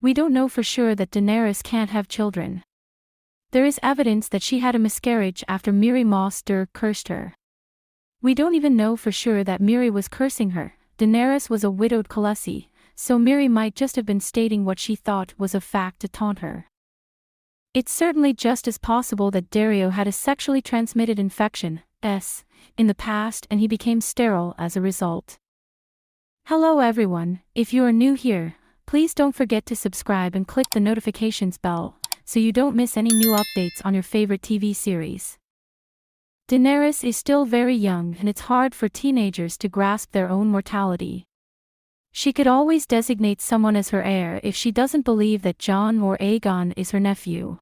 We don't know for sure that Daenerys can't have children. There is evidence that she had a miscarriage after Miri Mas Durr cursed her. We don't even know for sure that Miri was cursing her. Daenerys was a widowed Khalessi, so Miri might just have been stating what she thought was a fact to taunt her. It's certainly just as possible that Daario had a sexually transmitted infection, in the past, and he became sterile as a result. Hello everyone, if you are new here, please don't forget to subscribe and click the notifications bell, so you don't miss any new updates on your favorite TV series. Daenerys is still very young and it's hard for teenagers to grasp their own mortality. She could always designate someone as her heir if she doesn't believe that Jon or Aegon is her nephew.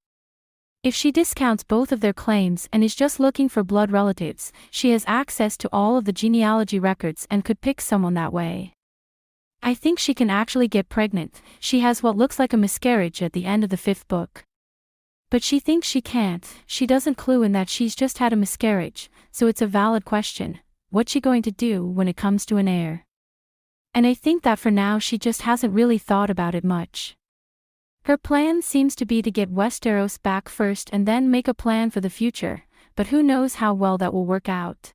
If she discounts both of their claims and is just looking for blood relatives, she has access to all of the genealogy records and could pick someone that way. I think she can actually get pregnant. She has what looks like a miscarriage at the end of the 5th book. But she thinks she can't. She doesn't clue in that she's just had a miscarriage, so it's a valid question. What's she going to do when it comes to an heir? And I think that for now she just hasn't really thought about it much. Her plan seems to be to get Westeros back first and then make a plan for the future, but who knows how well that will work out.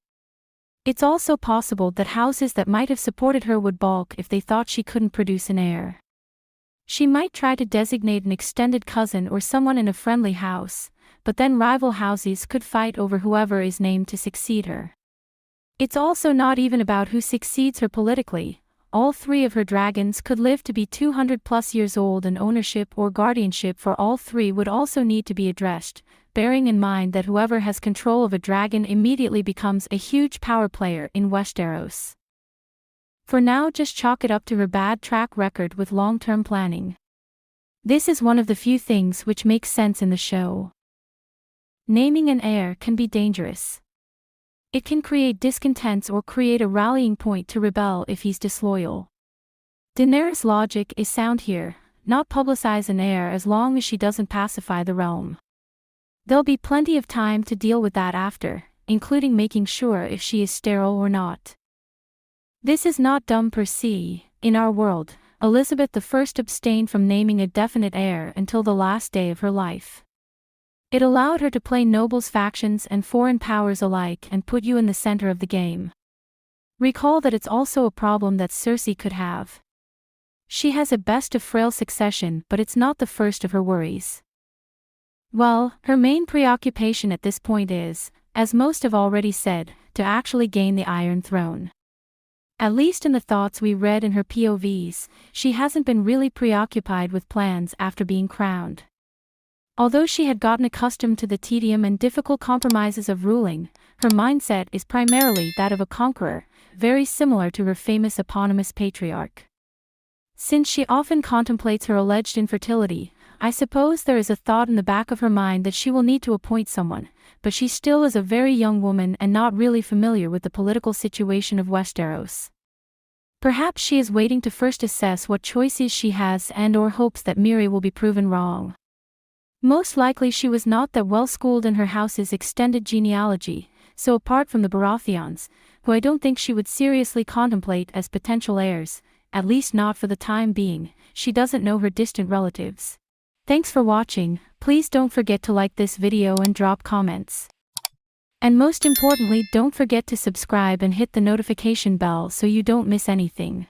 It's also possible that houses that might have supported her would balk if they thought she couldn't produce an heir. She might try to designate an extended cousin or someone in a friendly house, but then rival houses could fight over whoever is named to succeed her. It's also not even about who succeeds her politically. All 3 of her dragons could live to be 200+ years old, and ownership or guardianship for all 3 would also need to be addressed, bearing in mind that whoever has control of a dragon immediately becomes a huge power player in Westeros. For now, just chalk it up to her bad track record with long-term planning. This is one of the few things which makes sense in the show. Naming an heir can be dangerous. It can create discontents or create a rallying point to rebel if he's disloyal. Daenerys' logic is sound here, not publicize an heir as long as she doesn't pacify the realm. There'll be plenty of time to deal with that after, including making sure if she is sterile or not. This is not dumb per se. In our world, Elizabeth I abstained from naming a definite heir until the last day of her life. It allowed her to play nobles' factions and foreign powers alike and put you in the center of the game. Recall that it's also a problem that Cersei could have. She has a best of frail succession, but it's not the first of her worries. Well, her main preoccupation at this point is, as most have already said, to actually gain the Iron Throne. At least in the thoughts we read in her POVs, she hasn't been really preoccupied with plans after being crowned. Although she had gotten accustomed to the tedium and difficult compromises of ruling, her mindset is primarily that of a conqueror, very similar to her famous eponymous patriarch. Since she often contemplates her alleged infertility, I suppose there is a thought in the back of her mind that she will need to appoint someone, but she still is a very young woman and not really familiar with the political situation of Westeros. Perhaps she is waiting to first assess what choices she has and/or hopes that Miri will be proven wrong. Most likely she was not that well schooled in her house's extended genealogy, so apart from the Baratheons, who I don't think she would seriously contemplate as potential heirs, at least not for the time being, she doesn't know her distant relatives. Thanks for watching. Please don't forget to like this video and drop comments. And most importantly, don't forget to subscribe and hit the notification bell so you don't miss anything.